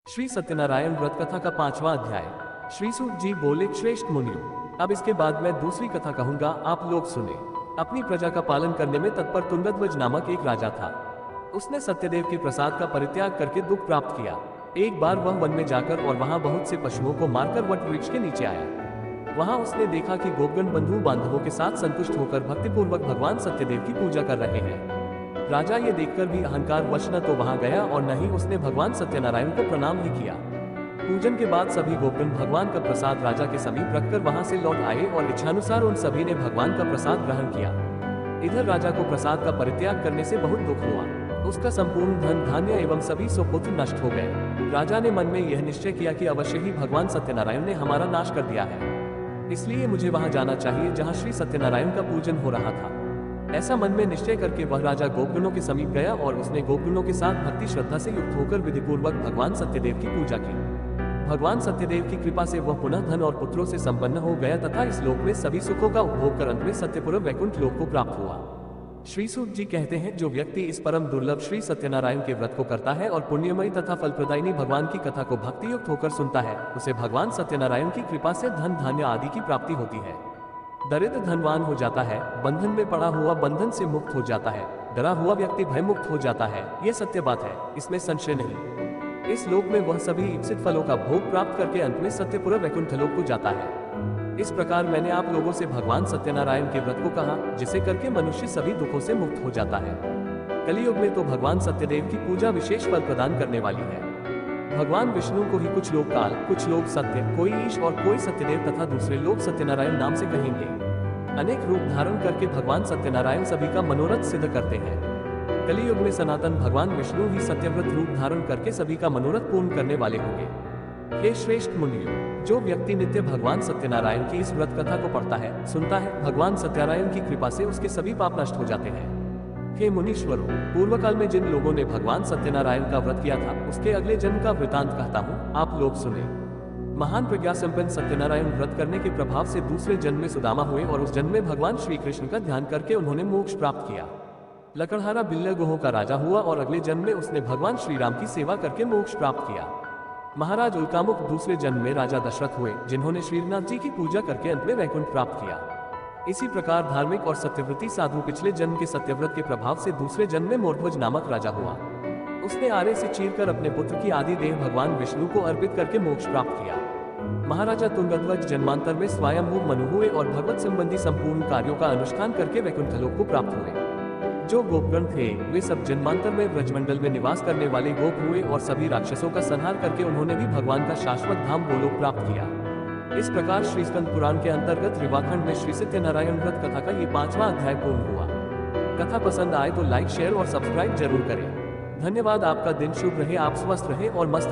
श्री सत्यनारायण व्रत कथा का 5वां अध्याय। श्री सूत जी बोले, श्रेष्ठ मुनियों, अब इसके बाद मैं दूसरी कथा कहूंगा, आप लोग सुने। अपनी प्रजा का पालन करने में तत्पर तुंगध्वज नामक एक राजा था। उसने सत्यदेव के प्रसाद का परित्याग करके दुख प्राप्त किया। एक बार वह वन में जाकर और वहां बहुत से पशुओं को मारकर वट वृक्ष के नीचे आया। वहां उसने देखा कि गोपगण बंधु बांधवों के साथ संतुष्ट होकर भक्तिपूर्वक भगवान सत्यदेव की पूजा कर रहे हैं। राजा ये देखकर भी अहंकार वश न तो वहां गया और न ही उसने भगवान सत्यनारायण को प्रणाम ही किया। पूजन के बाद सभी गोपगण भगवान का प्रसाद राजा के समीप रखकर वहां से लौट आए और इच्छानुसार उन सभी ने भगवान का प्रसाद ग्रहण किया। इधर राजा को प्रसाद का परित्याग करने से बहुत दुख हुआ। उसका संपूर्ण धन धान्य एवं सभी सुपुत्र नष्ट हो गए। राजा ने मन में यह निश्चय किया कि अवश्य ही भगवान सत्यनारायण ने हमारा नाश कर दिया है, इसलिए मुझे वहां जाना चाहिए जहां श्री सत्यनारायण का पूजन हो रहा था। ऐसा मन में निश्चय करके वह राजा गोपगणों के समीप गया और उसने गोपगणों के साथ भक्ति श्रद्धा से युक्त होकर विधिपूर्वक भगवान सत्यदेव की पूजा की। भगवान सत्यदेव की कृपा से वह पुनः धन और पुत्रों से संपन्न हो गया तथा इस लोक में सभी सुखों का उपभोग कर अंत में सत्यपुर वैकुंठ लोक को प्राप्त हुआ। श्री सूत जी कहते हैं, जो व्यक्ति इस परम दुर्लभ श्री सत्यनारायण के व्रत को करता है और पुण्यमयी तथा फलप्रदायिनी भगवान की कथा को भक्ति युक्त होकर सुनता है, उसे भगवान सत्यनारायण की कृपा से धन धान्य आदि की प्राप्ति होती है। दरिद्र धनवान हो जाता है, बंधन में पड़ा हुआ बंधन से मुक्त हो जाता है, डरा हुआ व्यक्ति भय मुक्त हो जाता है। ये सत्य बात है, इसमें संशय नहीं। इस लोक में वह सभी इप्सित फलों का भोग प्राप्त करके अंत में सत्यपुर वैकुंठ लोक को जाता है। इस प्रकार मैंने आप लोगों से भगवान सत्यनारायण के व्रत को कहा, जिसे करके मनुष्य सभी दुखों से मुक्त हो जाता है। कलियुग में तो भगवान सत्यदेव की पूजा विशेष फल प्रदान करने वाली है। भगवान विष्णु को ही कुछ लोग काल, कुछ लोग सत्य, कोई ईश और कोई सत्यदेव तथा दूसरे लोग सत्यनारायण नाम से कहेंगे। अनेक रूप धारण करके भगवान सत्यनारायण सभी का मनोरथ सिद्ध करते हैं। कलियुग में सनातन भगवान विष्णु ही सत्यव्रत रूप धारण करके सभी का मनोरथ पूर्ण करने वाले होंगे। हे श्रेष्ठ मुनियों, जो व्यक्ति नित्य भगवान सत्यनारायण की इस व्रत कथा को पढ़ता है, सुनता है, भगवान सत्यनारायण की कृपा से उसके सभी पाप नष्ट हो जाते हैं। हे मुनीश्वरों, पूर्व काल में जिन लोगों ने भगवान सत्यनारायण का व्रत किया था, उसके अगले जन्म का वृतांत कहता हूँ, आप लोग सुने। महान प्रज्ञा संपन्न सत्यनारायण व्रत करने के प्रभाव से दूसरे जन्म में सुदामा हुए और उस जन्म में भगवान श्री कृष्ण का ध्यान करके उन्होंने मोक्ष प्राप्त किया। लकड़हारा बिल्ल गुहों का राजा हुआ और अगले जन्म में उसने भगवान श्री राम की सेवा करके मोक्ष प्राप्त किया। महाराज उल्कामुख दूसरे जन्म में राजा दशरथ हुए, जिन्होंने श्रीनाथ जी की पूजा करके अंत में वैकुंठ प्राप्त किया। इसी प्रकार धार्मिक और सत्यव्रती साधु पिछले जन्म के सत्यव्रत के प्रभाव से दूसरे जन्म में मोरध्वज नामक राजा हुआ। उसने आरे से चीरकर अपने पुत्र की आदि देह भगवान विष्णु को अर्पित करके मोक्ष प्राप्त किया। महाराजा तुंगध्वज जन्मांतर में स्वयंभू मनु हुए और भगवत संबंधी संपूर्ण कार्यों का अनुष्ठान करके वैकुंठ लोक को प्राप्त हुए। जो गोपगण थे, वे सब जन्मांतर में ब्रजमंडल में निवास करने वाले गोप हुए और सभी राक्षसों का संहार करके उन्होंने भी भगवान का शाश्वत धाम गोलोक प्राप्त किया। इस प्रकार श्री स्कंद पुराण के अंतर्गत रिवाखंड में श्री सत्यनारायण व्रत कथा का ये 5वां अध्याय पूर्ण हुआ। कथा पसंद आए तो लाइक, शेयर और सब्सक्राइब जरूर करें। धन्यवाद। आपका दिन शुभ रहे, आप स्वस्थ रहे और मस्त